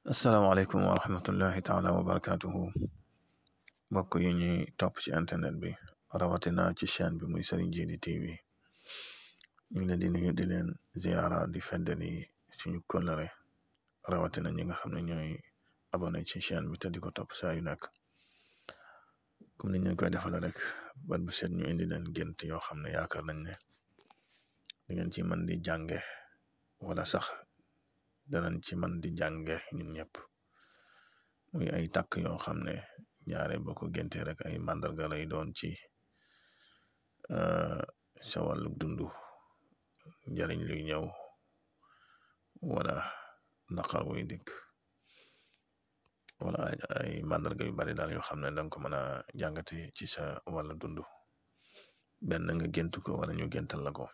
asalaamaaleykum wa rahmatullahi taala wa barakatuhu mbokk yi ñuy topp ci internet bi rawatina ci chaîne bi muy Serigne Djily TV ñu ngi leen di nuyu di leen ziara di feddali suñu kóllëre rawatina ñi nga xam ne ñooy abonné ci chaîne bi te di ko topp saa yu nekk comme ni ñu koy defale rek bat bu set ñu indi leen gént yoo xam ne yaakaar nañ ne di ngeen ci mën di jànge wala sax danañ ci mën di jànge ñun ñëpp muy ay takk yoo xam ne ñaare boo ko géntee rek ay màndarga lay doon ci sa wàllu dundu njariñ luy ñëw wala naqar wuy dikk wala ay màndarga yu bari daal yoo xam ne danga ko mën a jàngate ci sa wàllu dundu benn nga gént ko wala ñu géntal la ko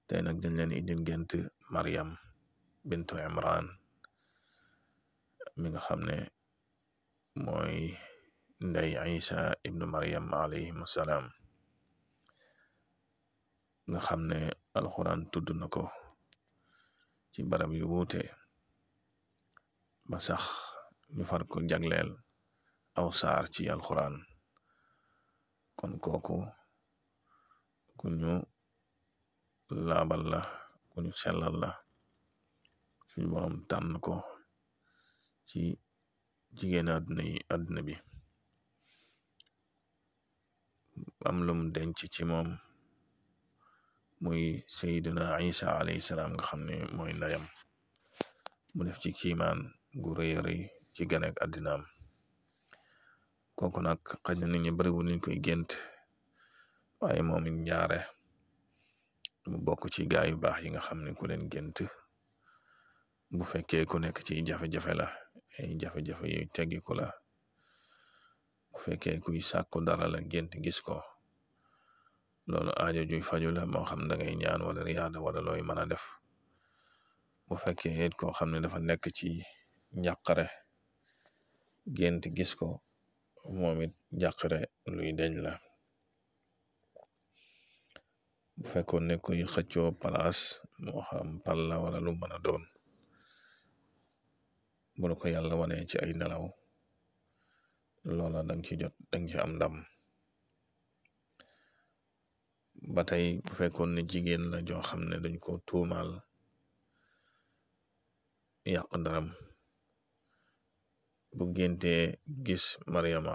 tey nag dañ leen indil gént Maryam bintu Imran mi nga xam ne mooy ndey Isa ibnu Maryam alayhim salaam nga xam ne alxuraan tudd na ko ci barab yu wuute ba sax ñu far ko jagleel aw saar ci alxuraan kon kooku ku ñu laabal la ku ñu sellal la suñu borom tànn ko ci jigéen àdduna bi am lum denc ci moom muy Seydina Isa alayhi salaam nga xam ne mooy ndeyam mu def ci kiimaan gu rëy rëy ci ganek àddinaam kooku nag xëy na nit ñi bari wu ñu koy gént waaye moom it njaare mu bokk ci gaay yu baax yi nga xam ne ku leen gént bu fekkee ku nekk ci jafe-jafe la ay jafe-jafe yu teggiku la bu fekkee kuy sàkku dara la gént gis ko loolu aajo juy faju la moo xam da ngay ñaan wala riyaada wala looy mën a def bu fekkee it koo xam ne dafa nekk ci njàqare gént gis ko moom it njàqare luy deñ la bu fekkoon ne kuy xëccoo palaas moo xam pal la wala lu mën a doon bu la ko yàlla wane ci ay nelaw loola dang ci jot dang ci am ndam ba tey bu fekkoon ne jigéen la joo xam ne dañ ko tuumaal yàq daram bu géntee gis Maryam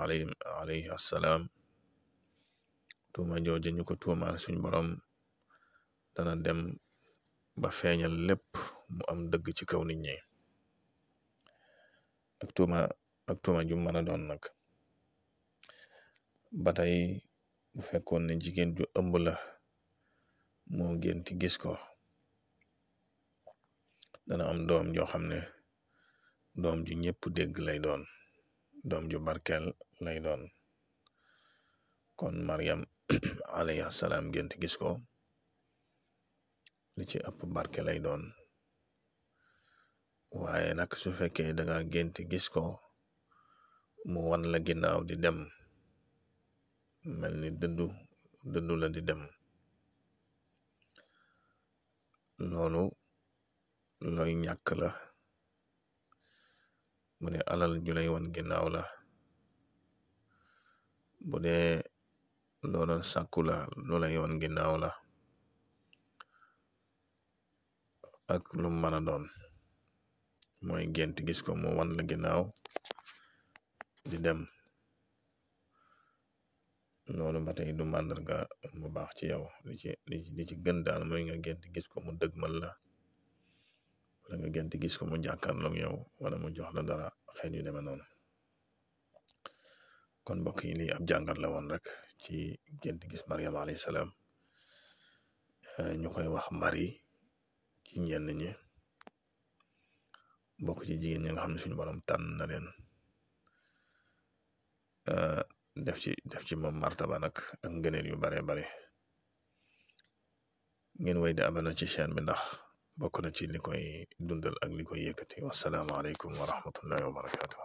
alayhi assalaam tuuma jooje ñu ko tuumaal suñ borom dana dem ba feeñal lépp mu am dëgg ci kaw nit ñi ak tuuma ju mën a doon nag ba tey bu fekkoon ne jigéen ju ëmb la moo génti gis ko dana am doom joo xam ne doom ju ñëpp dégg lay doon doom ju barkeel lay doon kon Maryam alayhi salaam gént gis ko li ci ëpp barke lay doon waaye nag su fekkee danga gént gis ko mu wan la ginnaaw di dem mel ni dëddu la di dem loolu looy ñàkk la bu dee alal ju lay wan ginnaaw la bu dee loolu sàkku la lu lay wan ginnaaw la ak lu mën a doon mooy gént gis ko mu wan la ginnaaw di dem loolu ba tey du màndarga mu baax ci yow li ci gën daal mooy nga gént gis ko mu dëgmal la wala nga gént gis ko mu jàkkaarloog yow wala mu jox la dara xeet yu demee noonu kon mbokk yi lii ab jàngat la woon rek ci gént gis Maryam alayhi salaam ñu koy wax Marie ci ñenn ñi bokk ci jigéen ñi nga xam ne suñu borom tànn na leen def ci moom martaba nag ak ngëneel yu bare bare ngeen way di abonné ci chaîne bi ndax bokk na ci li koy dundal ak li koy yëkkati wassalaamu aleykum wa rahmatullahi wa barakatuh